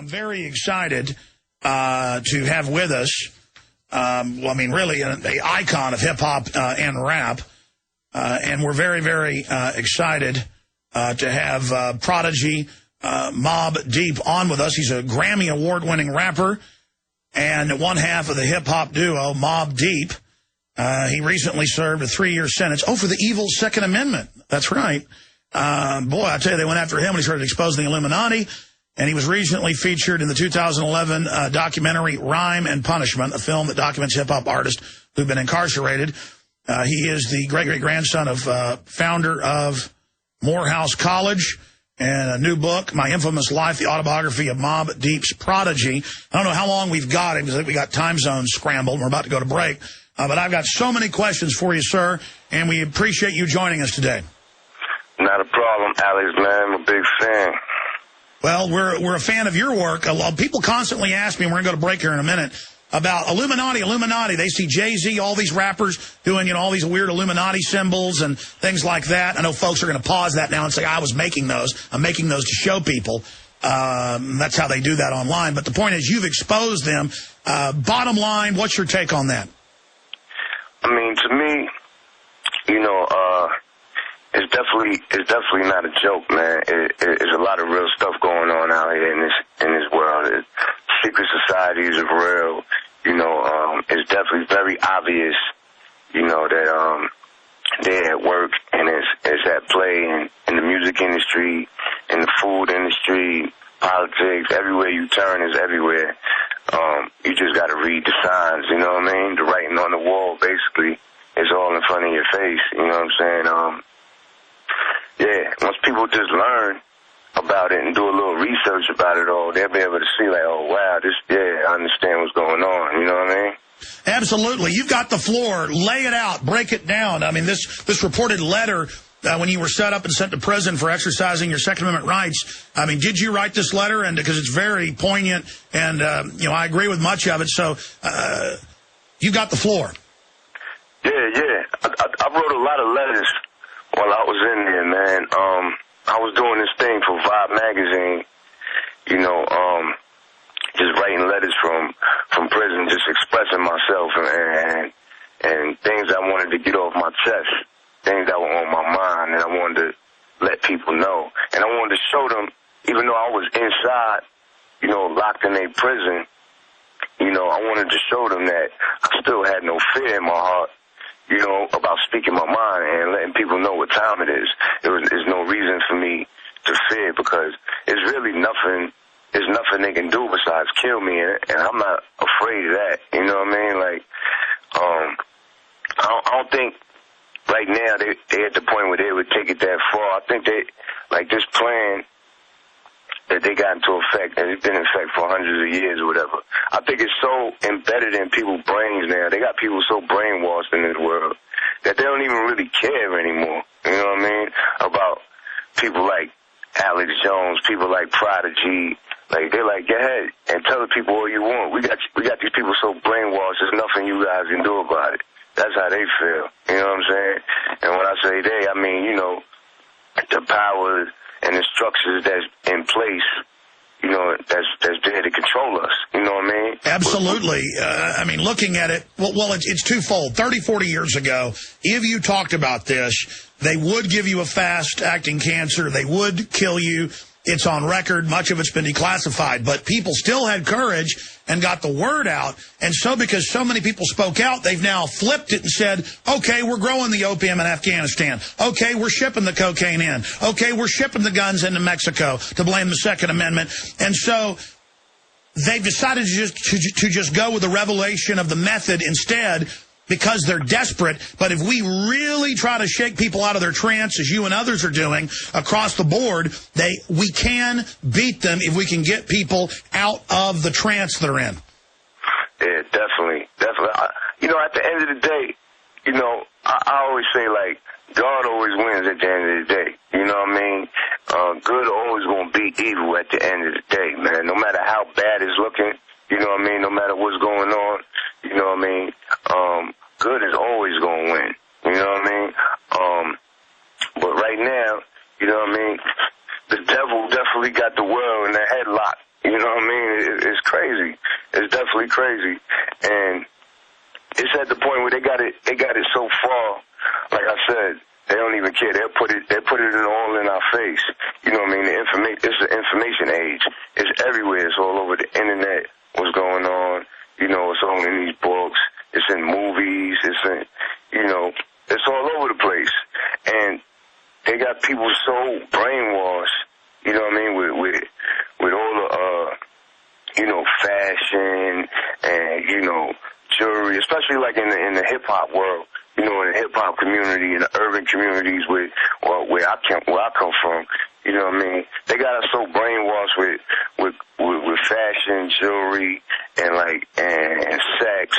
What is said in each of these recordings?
I'm very excited to have with us, well, I mean, really an icon of hip-hop and rap. And we're very, very excited to have Prodigy, Mobb Deep on with us. He's a Grammy Award-winning rapper and one half of the hip-hop duo Mobb Deep. He recently served a 3-year sentence. Oh, for the evil Second Amendment. That's right. Boy, I tell you, they went after him when he started exposing the Illuminati. And he was recently featured in the 2011 documentary Rhyme and Punishment, a film that documents hip-hop artists who've been incarcerated. He is the great-great-grandson of founder of Morehouse College, and a new book, My Infamous Life, the autobiography of Mobb Deep's Prodigy. I don't know how long we've got him, because we got time zones scrambled. We're about to go to break. But I've got so many questions for you, sir, and we appreciate you joining us today. Not a problem, Alex, man. I'm a big fan. Well, we're a fan of your work. People constantly ask me, and we're going to go to break here in a minute, about Illuminati. They see Jay-Z, all these rappers doing, all these weird Illuminati symbols and things like that. I know folks are going to pause that now and say, I was making those. I'm making those to show people. That's how they do that online. But the point is, you've exposed them. Bottom line, what's your take on that? I mean, to me, it's definitely not a joke, man. It's a lot of real stuff going on out here in this world. Secret societies are real. It's definitely very obvious, that they're at work and it's at play in the music industry, in the food industry, politics. Everywhere you turn is everywhere. You just got to read the signs. You know what I mean? The writing on the wall, basically, is all in front of your face. You know what I'm saying? Yeah, once people just learn about it and do a little research about it all, they'll be able to see, like, oh, wow, I understand what's going on. You know what I mean? Absolutely. You've got the floor. Lay it out. Break it down. I mean, this reported letter, when you were set up and sent to prison for exercising your Second Amendment rights, I mean, did you write this letter? And because it's very poignant, and, I agree with much of it. So you got the floor. Yeah. I wrote a lot of letters while I was in there, man. I was doing this thing for Vibe magazine, just writing letters from prison, just expressing myself and things I wanted to get off my chest, things that were on my mind, and I wanted to let people know. And I wanted to show them, even though I was inside, locked in a prison, I wanted to show them that I still had no fear in my heart, about speaking my mind and letting people know what time it is. There's no reason for me to fear, because it's really nothing. There's nothing they can do besides kill me, and I'm not afraid of that. You know what I mean? Like, I don't think right now they're at the point where they would take it that far. I think this plan that they got into effect, and it's been in effect for hundreds of years or whatever, I think it's so embedded in people's brains now. They got people so brainwashed in this world that they don't even really care anymore. You know what I mean? About people like Alex Jones, people like Prodigy. Like, they're like, go ahead and tell the people all you want. We got these people so brainwashed, there's nothing you guys can do about it. That's how they feel. You know what I'm saying? And when I say they, I mean, the power and the structures that's in place, that's there to control us. You know what I mean? Absolutely. I mean, looking at it, well, it's twofold. 30, 40 years ago, if you talked about this, they would give you a fast-acting cancer. They would kill you. It's on record. Much of it's been declassified. But people still had courage and got the word out. And so because so many people spoke out, they've now flipped it and said, okay, we're growing the opium in Afghanistan. Okay, we're shipping the cocaine in. Okay, we're shipping the guns into Mexico to blame the Second Amendment. And so they've decided to just go with the revelation of the method instead, because they're desperate. But if we really try to shake people out of their trance, as you and others are doing across the board, we can beat them if we can get people out of the trance they're in. Yeah, definitely. At the end of the day, I always say, like, God always wins at the end of the day. You know what I mean? Good always going to beat evil at the end of the day, man. No matter how bad it's looking, you know what I mean? No matter what's going on, you know what I mean? Good is always going to win. You know what I mean? But right now, you know what I mean? The devil definitely got the world in a headlock. You know what I mean? It's definitely crazy. And it's at the point where they got it so far, like I said, they don't even care. They'll put it all in our face. You know what I mean? It's the information age. It's everywhere. It's all over the internet. What's going on? You know, it's all in these books. It's in movies. It's in, you know, it's all over the place. And they got people so brainwashed. You know what I mean? With all the you know, fashion and, you know, jewelry, especially like in the hip hop world. You know, in the hip hop community, in the urban communities where I come from, you know what I mean? They got us so brainwashed with fashion, jewelry, and sex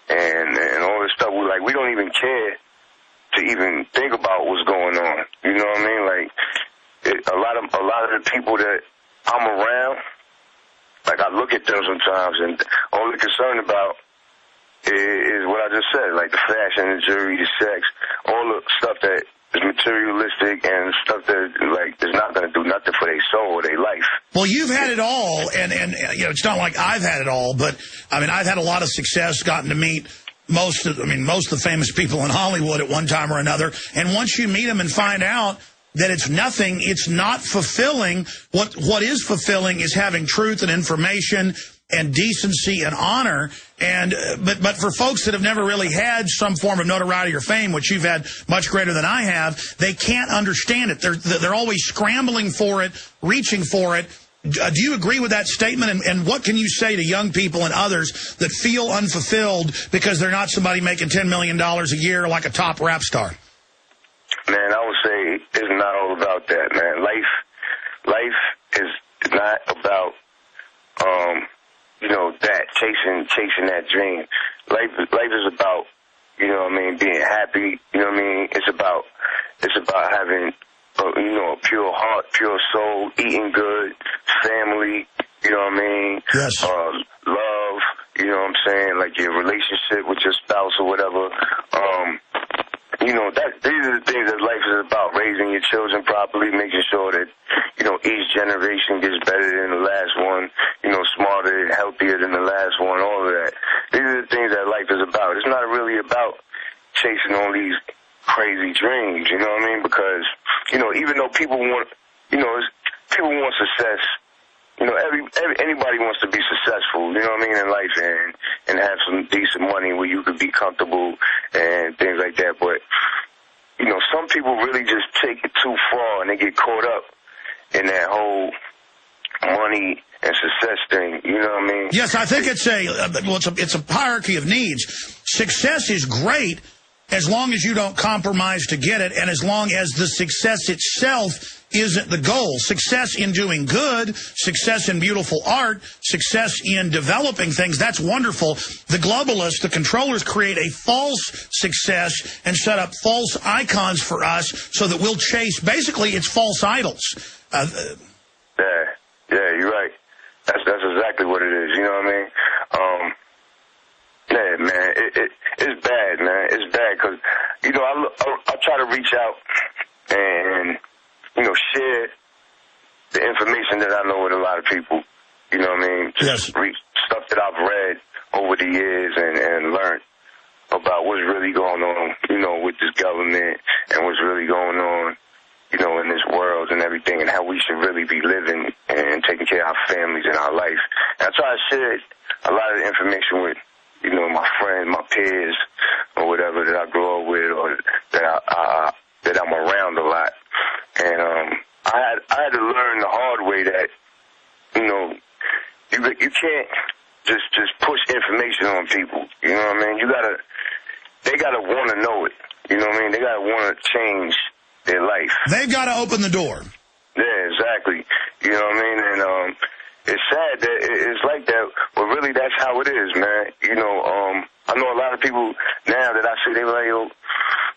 and all this stuff. We don't even care to even think about what's going on. You know what I mean? A lot of the people that I'm around, like I look at them sometimes and all they're concerned about is what I just said, like the fashion, the jewelry, the sex, all the stuff that is materialistic and stuff that like is not going to do nothing for their soul or their life. Well, you've had it all, and you know, it's not like I've had it all, but I mean, I've had a lot of success, gotten to meet most of the famous people in Hollywood at one time or another, and once you meet them and find out that it's nothing, it's not fulfilling. What is fulfilling is having truth and information and decency and honor. And but for folks that have never really had some form of notoriety or fame, which you've had much greater than I have, they can't understand it. They're always scrambling for it, reaching for it. Do you agree with that statement? And what can you say to young people and others that feel unfulfilled because they're not somebody making $10 million a year like a top rap star? Man, I would say it's not all about that, man. Life is not about you know, that chasing that dream. Life is about, you know what I mean, being happy. You know what I mean? It's about having you know, a pure heart, pure soul, eating good, family. You know what I mean? Yes. Love. You know what I'm saying? Like your relationship with your spouse or whatever. You know, these are the things that life is about, raising your children properly, making sure that, you know, each generation gets better than the last one, you know, smarter and healthier than the last one, all of that. These are the things that life is about. It's not really about chasing all these crazy dreams, you know what I mean? Because, you know, even though people want success, you know, anybody wants to be successful, you know what I mean, in life and have some decent money where you could be comfortable and things like that. But, you know, some people really just take it too far and they get caught up in that whole money and success thing, you know what I mean? Yes, I think it's a hierarchy of needs. Success is great as long as you don't compromise to get it, and as long as the success itself isn't the goal. Success in doing good, success in beautiful art, success in developing things, that's wonderful. The globalists, the controllers, create a false success and set up false icons for us so that we'll chase, basically, it's false idols. Yeah, you're right. That's exactly what it is, you know what I mean? Yeah, man, it's bad, man. It's bad because, you know, I try to reach out and, you know, share the information that I know with a lot of people, you know what I mean? Just stuff that I've read over the years and learned about what's really going on, you know, with this government and what's really going on, you know, in this world and everything, and how we should really be living and taking care of our families and our life. And I try to share a lot of the information with, you know, my friends, my peers, or whatever that I grew up with, or that I'm around a lot. And I had to learn the hard way that, you know, you can't just push information on people. You know what I mean? They gotta want to know it. You know what I mean? They gotta want to change their life. They've got to open the door. Yeah, exactly. You know what I mean? And it's sad that it's like that, but really that's how it is, man. You know, I know a lot of people now that I see, they were like,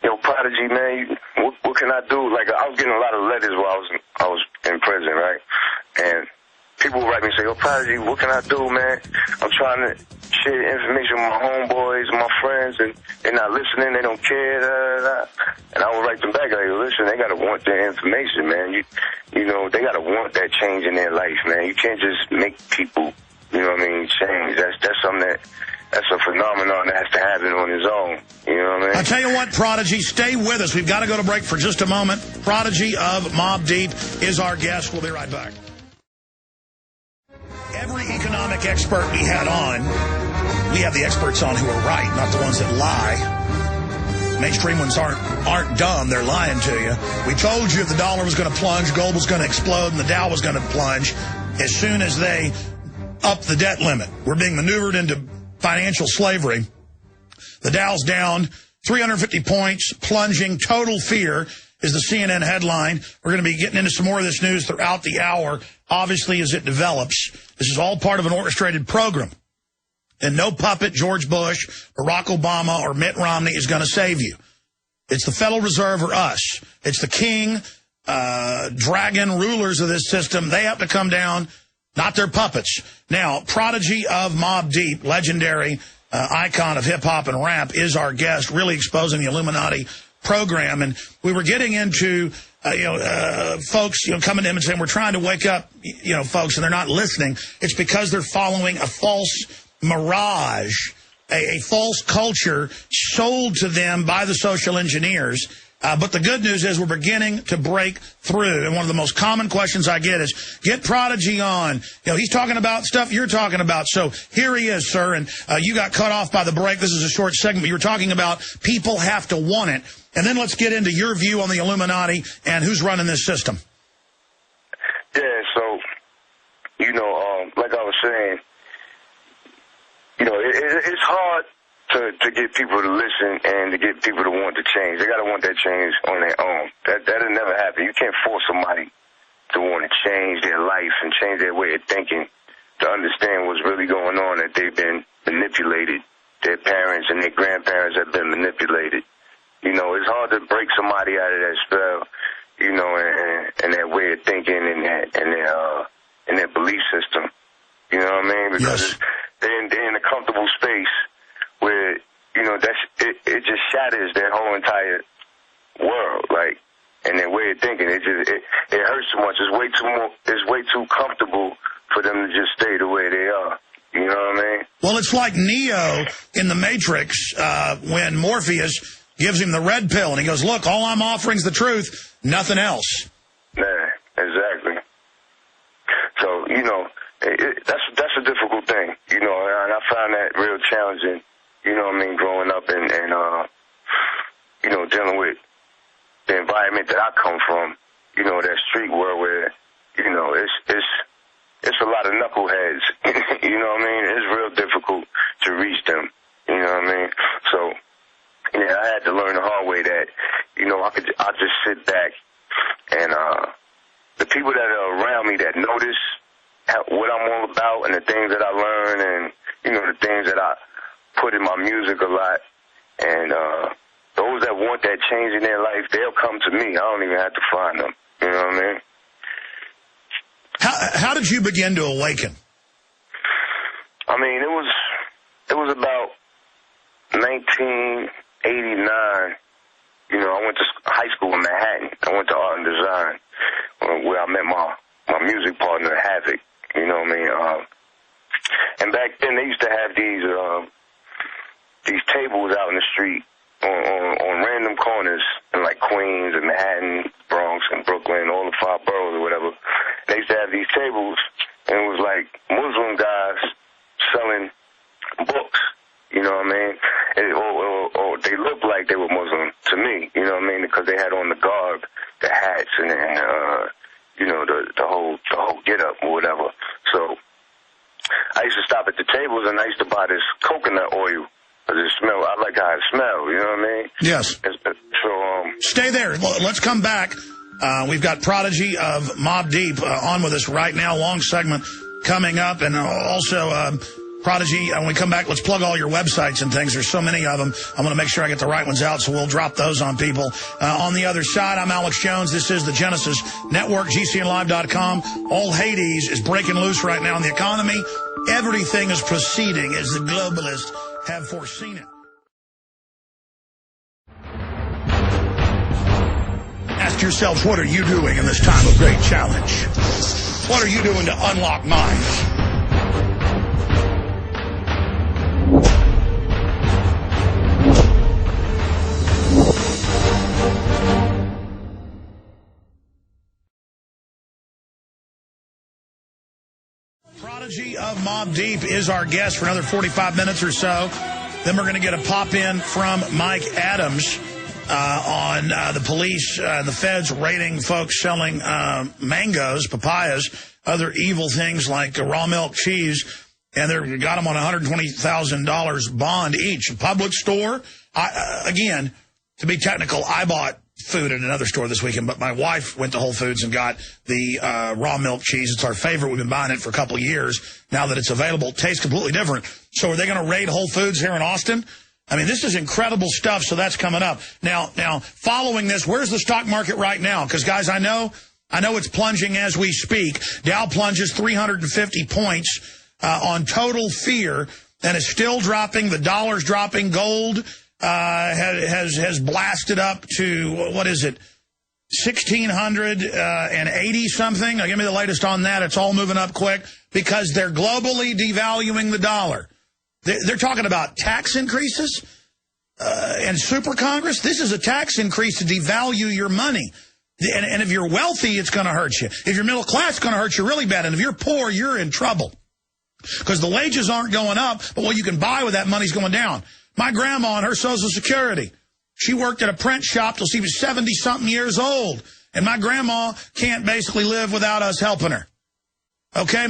yo, Prodigy, man, what can I do? Like, I was getting a lot of letters while I was in prison, right? And people would write me and say, yo, Prodigy, what can I do, man? I'm trying to share information with my homeboys and my friends, and they're not listening, they don't care, And I would write them back, like, listen, they gotta want their information, man. You know, they gotta want that change in their life, man. You can't just make people, you know what I mean, change. That's phenomenon that has to happen on its own. You know what I mean? I'll tell you what, Prodigy, stay with us. We've got to go to break for just a moment. Prodigy of Mobb Deep is our guest. We'll be right back. Every economic expert we had on, we have the experts on who are right, not the ones that lie. Mainstream ones aren't dumb. They're lying to you. We told you if the dollar was going to plunge, gold was going to explode, and the Dow was going to plunge as soon as they upped the debt limit. We're being maneuvered into financial slavery. The Dow's down 350 points, plunging. Total fear is the CNN headline. We're going to be getting into some more of this news throughout the hour, obviously, as it develops. This is all part of an orchestrated program. And no puppet, George Bush, Barack Obama, or Mitt Romney is going to save you. It's the Federal Reserve or us. It's the king, dragon rulers of this system. They have to come down, not their puppets. Now, Prodigy of Mobb Deep, legendary icon of hip-hop and rap, is our guest, really exposing the Illuminati program. And we were getting into, folks, coming to him and saying, we're trying to wake up, folks, and they're not listening. It's because they're following a false mirage, a false culture sold to them by the social engineers. But the good news is we're beginning to break through. And one of the most common questions I get is, get Prodigy on. He's talking about stuff you're talking about. So here he is, sir. And you got cut off by the break. This is a short segment. You were talking about people have to want it. And then let's get into your view on the Illuminati and who's running this system. Yeah, so, like I was saying, it's hard to get people to listen and to get people to want to change. They got to want that change on their own. That'll never happen. You can't force somebody to want to change their life and change their way of thinking to understand what's really going on, that they've been manipulated. Their parents and their grandparents have been manipulated. It's hard to break somebody out of that spell, and their way of thinking and their belief system. You know what I mean? Because yes. They're in a comfortable space where, it just shatters their whole entire world, and their way of thinking. It hurts too much. It's way too comfortable for them to just stay the way they are. You know what I mean? Well, it's like Neo in The Matrix when Morpheus gives him the red pill, and he goes, look, all I'm offering is the truth, nothing else. Yeah, exactly. So, that's a difficult thing, and I found that real challenging, growing up and dealing with the environment that I come from, that street world where, it's a lot of knuckleheads, It's real difficult to reach them, So, yeah, I had to learn the hard way that, I just sit back and the people that are around me that notice what I'm all about and the things that I learn and, the things that I put in my music a lot. And those that want that change in their life, they'll come to me. I don't even have to find them. You know what I mean? How did you begin to awaken? I mean, it was about 1989. I went to high school in Manhattan. I went to art and design where I met my music partner, Havoc. You know what I mean? And back then they used to have these tables out in the street on random corners in like Queens and Manhattan, Bronx and Brooklyn, all the 5 boroughs or whatever. They used to have these tables, and it was like Muslim guys selling books. You know what I mean? Or they looked like they were Muslim to me. You know what I mean? Because they had on the garb, the hats, and the whole get up or whatever. So I used to stop at the tables and I used to buy this coconut oil because it smelled. I like how it smelled. You know what I mean? Yes. So stay there. Let's come back. We've got Prodigy of Mobb Deep on with us right now. Long segment coming up, and also. Prodigy, when we come back, let's plug all your websites and things. There's so many of them. I'm going to make sure I get the right ones out, so we'll drop those on people. On the other side, I'm Alex Jones. This is the Genesis Network, GCNlive.com. All Hades is breaking loose right now in the economy. Everything is proceeding as the globalists have foreseen it. Ask yourselves, what are you doing in this time of great challenge? What are you doing to unlock minds? Mobb Deep is our guest for another 45 minutes or so. Then we're going to get a pop-in from Mike Adams on the police and the feds raiding folks selling mangoes, papayas, other evil things like raw milk cheese, and they got them on $120,000 bond each. A public store, again, to be technical, I bought food at another store this weekend, but my wife went to Whole Foods and got the raw milk cheese. It's our favorite. We've been buying it for a couple of years. Now that it's available, it tastes completely different. So are they going to raid Whole Foods here in Austin? I mean, this is incredible stuff, so that's coming up. Now, following this, where's the stock market right now? Because, guys, I know it's plunging as we speak. Dow plunges 350 points on total fear and is still dropping. The dollar's dropping. Gold has blasted up to, what is it, 1,680 something? Now, give me the latest on that. It's all moving up quick because they're globally devaluing the dollar. They're talking about tax increases and super Congress. This is a tax increase to devalue your money. And if you're wealthy, it's going to hurt you. If you're middle class, it's going to hurt you really bad. And if you're poor, you're in trouble because the wages aren't going up, but what you can buy with that money's going down. My grandma on her Social Security, she worked at a print shop till she was 70-something years old. And my grandma can't basically live without us helping her. Okay,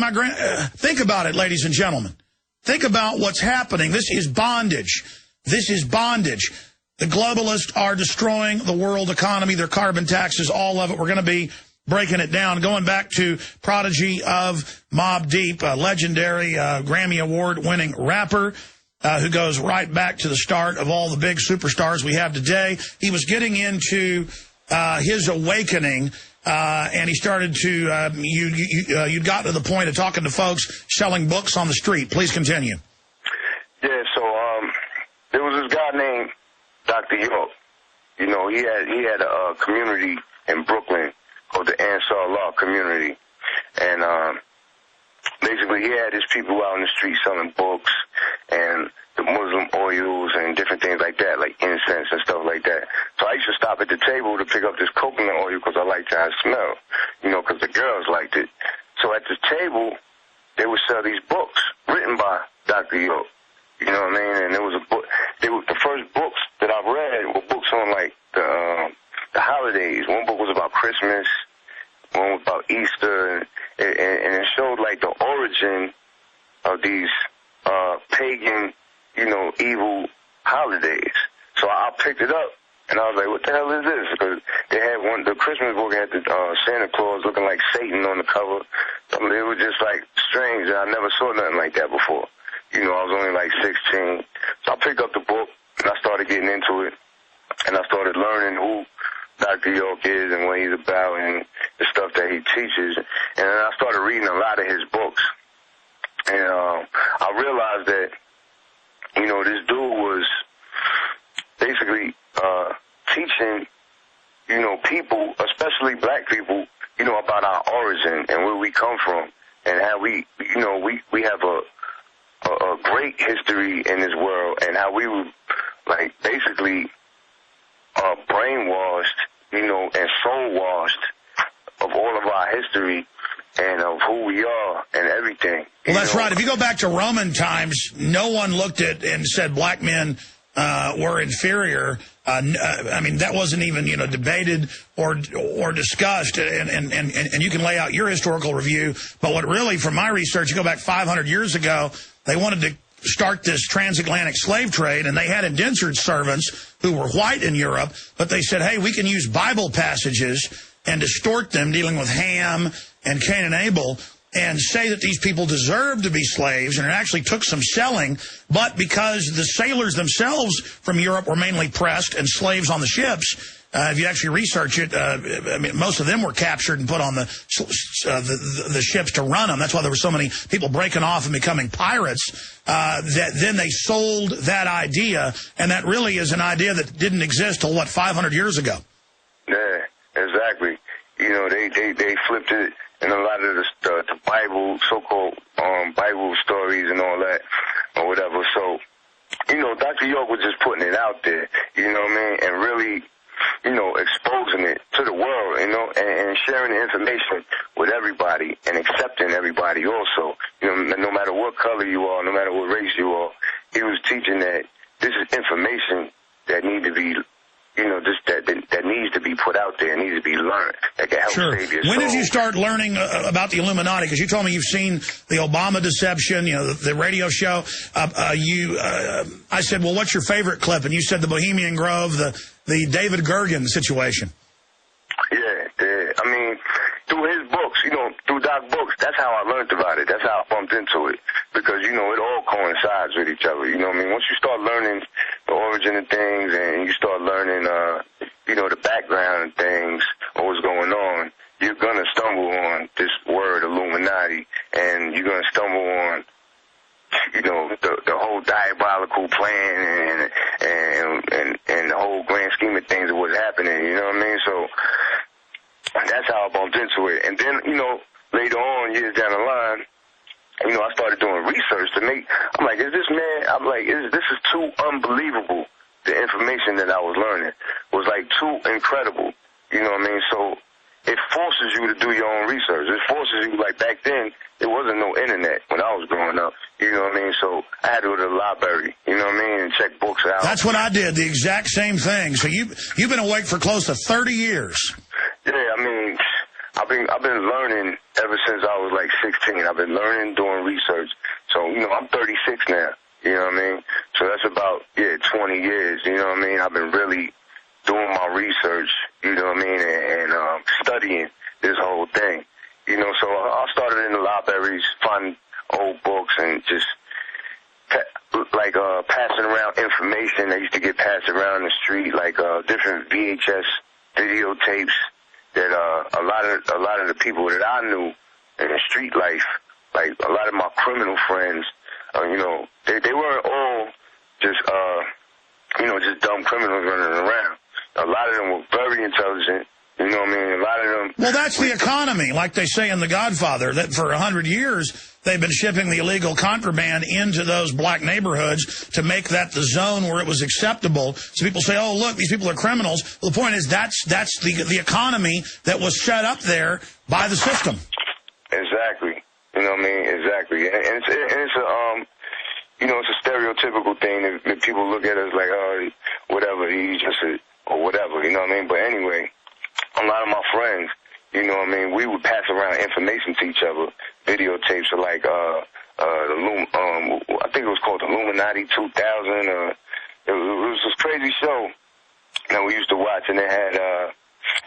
think about it, ladies and gentlemen. Think about what's happening. This is bondage. This is bondage. The globalists are destroying the world economy, their carbon taxes, all of it. We're going to be breaking it down. Going back to Prodigy of Mobb Deep, a legendary Grammy Award-winning rapper who goes right back to the start of all the big superstars we have today. He was getting into his awakening, and he started to, you got to the point of talking to folks selling books on the street. Please continue. Yeah, so there was this guy named Dr. York. You know, he had a community in Brooklyn called the Ansar Law community. And basically he had his people out in the street selling books and the Muslim oils and different things like that, like incense and stuff like that. So I used to stop at the table to pick up this coconut oil because I liked how it smelled, you know, because the girls liked it. So at the table, they would sell these books written by Dr. York. You know what I mean? And there was a book. The first books that I read were books on, like, the holidays. One book was about Christmas. One was about Easter. And it showed, like, the origin of these pagan, you know, evil holidays. So I picked it up, and I was like, what the hell is this? Because they had the Christmas book had the Santa Claus looking like Satan on the cover. So it was just, like, strange. I never saw nothing like that before. You know, I was only like 16. So I picked up the book, and I started getting into it, and I started learning who Dr. York is and what he's about and the stuff that he teaches. And then I started reading a lot of his books. And I realized that, you know, this dude was basically teaching, you know, people, especially black people, you know, about our origin and where we come from and how we, you know, we have a great history in this world and how we were, like, basically brainwashed, you know, and soul-washed of all of our history and of who we are and everything. Well, that's right. If you go back to Roman times, no one looked at and said black men were inferior. I mean, that wasn't even, you know, debated or discussed. And you can lay out your historical review. But what really, from my research, you go back 500 years ago, they wanted to start this transatlantic slave trade, and they had indentured servants who were white in Europe, but they said, hey, we can use Bible passages and distort them, dealing with Ham and Cain and Abel, and say that these people deserved to be slaves, and it actually took some selling, but because the sailors themselves from Europe were mainly pressed and slaves on the ships, if you actually research it, I mean, most of them were captured and put on the ships to run them. That's why there were so many people breaking off and becoming pirates, that then they sold that idea, and that really is an idea that didn't exist till, what, 500 years ago? Yeah, exactly. You know, they flipped it in a lot of the Bible, so-called Bible stories and all that, or whatever. So, you know, Dr. York was just putting it out there, you know what I mean, and really exposing it to the world, and sharing the information with everybody and accepting everybody also. No matter what color you are, no matter what race you are, he was teaching that this is information that need to be, that needs to be put out there, needs to be learned, that can help save your soul. When did you start learning about the Illuminati? Because you told me you've seen the Obama deception, the radio show. I said, well, what's your favorite clip? And you said the Bohemian Grove, the David Gergen situation. Yeah. I mean, through his books, through Doc books, that's how I learned about it. That's how I bumped into it. Because, it all coincides with each other. Once you start learning the origin of things and you start learning, the background of things, or what's going on, you're going to stumble on this word Illuminati, and you're going to stumble on, the whole diabolical plan and the whole grand scheme of things of what's happening, you know what I mean? So that's how I bumped into it. And then, later on, years down the line, I started doing research I'm like, this is too unbelievable. The information that I was learning was like too incredible. You know what I mean? So it forces you to do your own research. It forces you, like back then, there wasn't no internet when I was growing up. You know what I mean? So I had to go to the library, you know what I mean, and check books out. That's what I did, the exact same thing. So you've been awake for close to 30 years. Yeah, I mean, I've been learning ever since I was like 16. I've been learning, doing research. So, I'm 36 now. You know what I mean? So that's about, 20 years. You know what I mean? I've been really doing my research, you know what I mean, and studying this whole thing. So I started in the libraries, finding old books and just passing around information that used to get passed around the street, like different VHS videotapes that a lot of the people that I knew in the street life, like a lot of my criminal friends, they weren't all just just dumb criminals running around. A lot of them were very intelligent. You know what I mean? A lot of them... Well, that's the economy, like they say in The Godfather, that for 100 years they've been shipping the illegal contraband into those black neighborhoods to make that the zone where it was acceptable. So people say, oh, look, these people are criminals. Well, the point is that's the economy that was set up there by the system. Exactly. You know what I mean? Exactly. And it's a stereotypical thing that people look at us like, oh, whatever, he's just or whatever, you know what I mean? But anyway, a lot of my friends, you know what I mean, we would pass around information to each other, videotapes of like, I think it was called Illuminati 2000, it was this crazy show that we used to watch, and they had,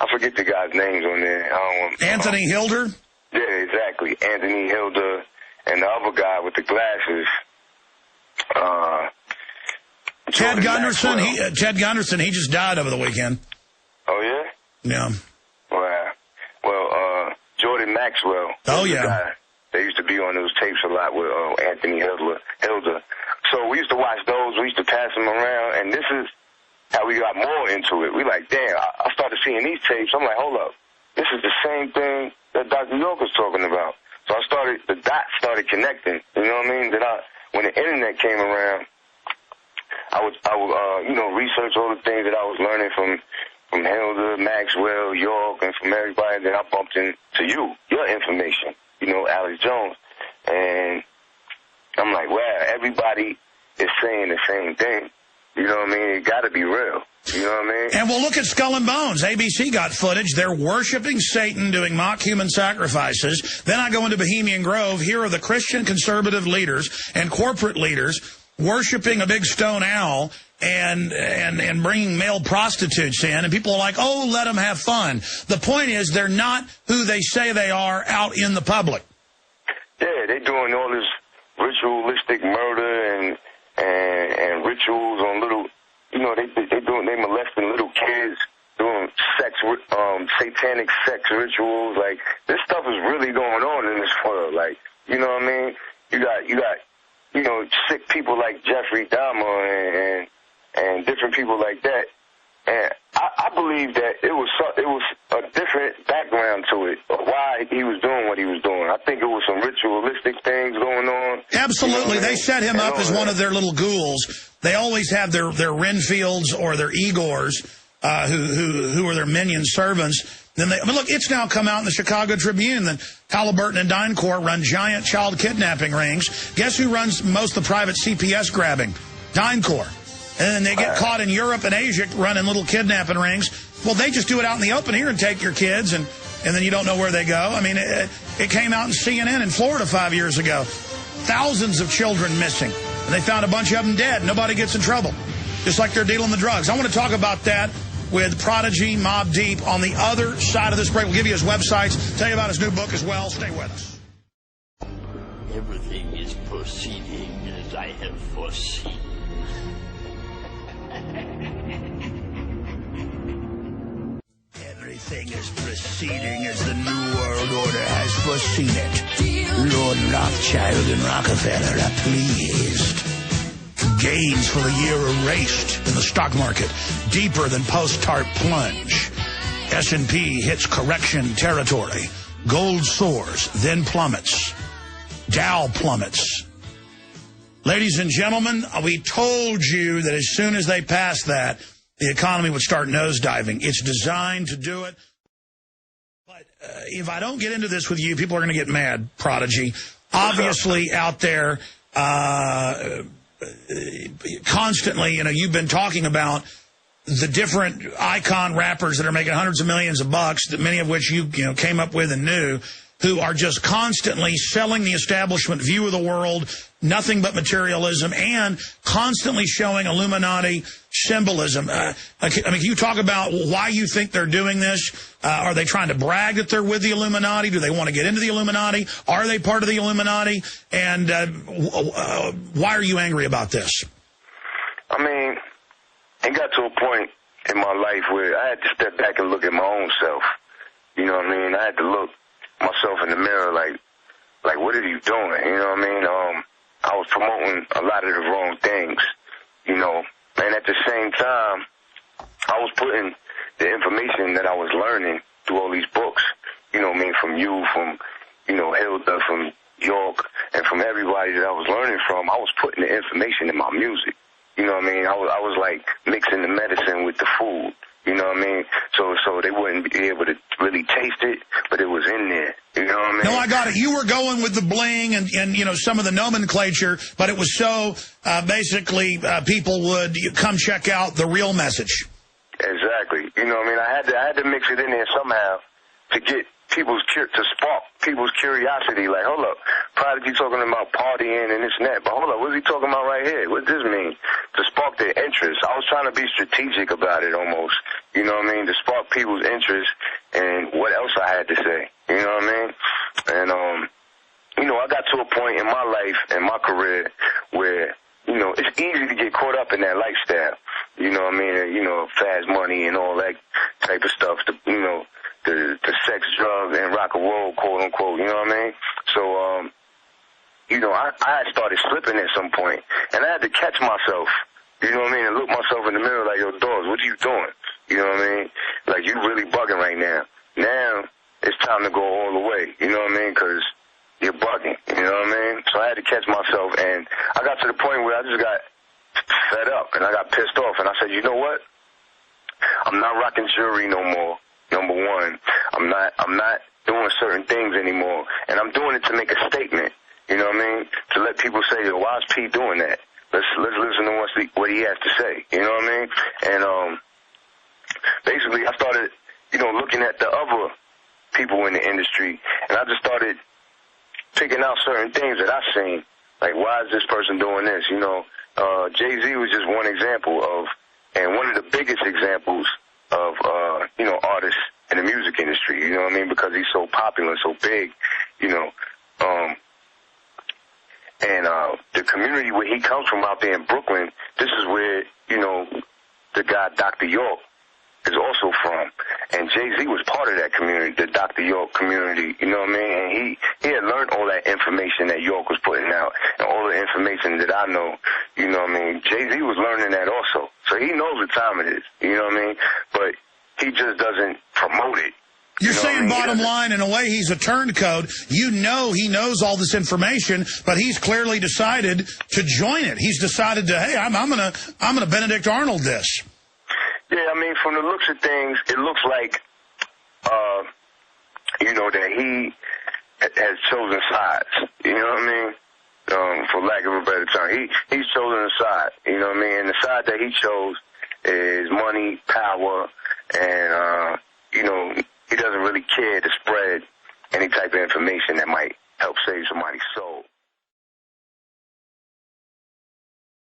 I forget the guy's names on there. Anthony Hilder? Yeah, exactly. Anthony Hilder, and the other guy with the glasses, Ted Gunderson. Ted Gunderson, he just died over the weekend. Oh, yeah? Yeah. Wow. Well, Jordan Maxwell. Oh, yeah. The guy. They used to be on those tapes a lot with Anthony Hilder. So we used to watch those. We used to pass them around, and this is how we got more into it. We like, damn, I started seeing these tapes. I'm like, hold up. This is the same thing that Dr. York was talking about. So the dots started connecting. You know what I mean? When the internet came around, I would research all the things that I was learning from Hilder, Maxwell, York, and from everybody. Then I bumped into your information, Alex Jones. And I'm like, wow, everybody is saying the same thing. You know what I mean? It got to be real. You know what I mean? And we'll look at Skull and Bones. ABC got footage. They're worshiping Satan, doing mock human sacrifices. Then I go into Bohemian Grove. Here are the Christian conservative leaders and corporate leaders worshiping a big stone owl and bringing male prostitutes in. And people are like, oh, let them have fun. The point is they're not who they say they are out in the public. Yeah, they're doing all this ritualistic murder and rituals on little... they molesting little kids, doing satanic sex rituals. Like, this stuff is really going on in this world. Like, you know what I mean? You got sick people like Jeffrey Dahmer and different people like that. And I believe that it was a different background to it, why he was doing what he was doing. I think it was some ritualistic things going on. Absolutely. They set him up as one of their little ghouls. They always have their Renfields or their Igors who are their minion servants. Then I mean, look, it's now come out in the Chicago Tribune that Halliburton and DynCorp run giant child kidnapping rings. Guess who runs most of the private CPS grabbing? DynCorp. And then they get caught in Europe and Asia running little kidnapping rings. Well, they just do it out in the open here and take your kids, and then you don't know where they go. I mean, it came out in CNN in Florida 5 years ago. Thousands of children missing. And they found a bunch of them dead. Nobody gets in trouble. Just like they're dealing the drugs. I want to talk about that with Prodigy, Mobb Deep on the other side of this break. We'll give you his websites, tell you about his new book as well. Stay with us. Everything is proceeding as I have foreseen. Everything is proceeding as the New World Order has foreseen it. Lord Rothschild and Rockefeller are pleased. Gains for the year erased in the stock market, deeper than post-TARP plunge. S&P hits correction territory. Gold soars, then plummets. Dow plummets. Ladies and gentlemen, we told you that as soon as they passed that, the economy would start nosediving. It's designed to do it. But if I don't get into this with you, people are going to get mad, Prodigy. Obviously, out there, constantly, you've been talking about the different icon rappers that are making hundreds of millions of bucks, that many of which you came up with and knew, who are just constantly selling the establishment view of the world, nothing but materialism, and constantly showing Illuminati symbolism. I mean, can you talk about why you think they're doing this? Are they trying to brag that they're with the Illuminati? Do they want to get into the Illuminati? Are they part of the Illuminati? And why are you angry about this? I mean, it got to a point in my life where I had to step back and look at my own self. You know what I mean? I had to look myself in the mirror like what are you doing? You know what I mean? I was promoting a lot of the wrong things, and at the same time, I was putting the information that I was learning through all these books, from you, from, Hilda, from York, and from everybody that I was learning from. I was putting the information in my music. You know what I mean? I was like mixing the medicine with the food. You know what I mean? So they wouldn't be able to really taste it, but it was in there. You know what I mean? No, I got it. You were going with the bling and some of the nomenclature, but it was so basically people would come check out the real message. Exactly. You know what I mean? I had to mix it in there somehow to get to spark people's curiosity. Like, hold up, Prodigy talking about partying and this and that, but hold up, what's he talking about right here? What does this mean? To spark their interest. I was trying to be strategic about it almost. You know what I mean? To spark people's interest and what else I had to say. You know what I mean? And I got to a point in my life and my career where it's easy to get caught up in that lifestyle. You know what I mean? Fast money and all that type of stuff. The sex, drugs, and rock and roll, quote unquote. You know what I mean? So, I had started slipping at some point, and I had to catch myself. You know what I mean? And look myself in the mirror like, yo, Dawes, what are you doing? You know what I mean? Like, you really bugging right now. Now it's time to go all the way. You know what I mean? Because you're bugging. You know what I mean? So I had to catch myself, and I got to the point where I just got fed up, and I got pissed off, and I said, you know what? I'm not rocking jewelry no more. Number one, I'm not doing certain things anymore, and I'm doing it to make a statement. You know what I mean? To let people say, yo, why is P doing that? Let's listen to what he has to say. You know what I mean? And basically, I started, looking at the other people in the industry, and I just started picking out certain things that I've seen. Like, why is this person doing this? Jay-Z was just one example of, and one of the biggest examples of, artists in the music industry, you know what I mean? Because he's so popular, so big, and the community where he comes from out there in Brooklyn, this is where, the guy Dr. York is also from. And Jay-Z was part of that community, the Dr. York community, you know what I mean? And he had learned all that information that York was putting out and all the information that I know, you know what I mean? Jay-Z was learning that also. So he knows what time it is, you know what I mean? But he just doesn't promote it. You're saying bottom line, in a way, he's a turncoat. He knows all this information, but he's clearly decided to join it. He's decided to, hey, I'm gonna Benedict Arnold this. Yeah, I mean, from the looks of things, it looks like, you know, that he has chosen sides. You know what I mean? For lack of a better term, he's chosen a side. You know what I mean? And the side that he chose is money, power, and you know, he doesn't really care to spread any type of information that might help save somebody's soul.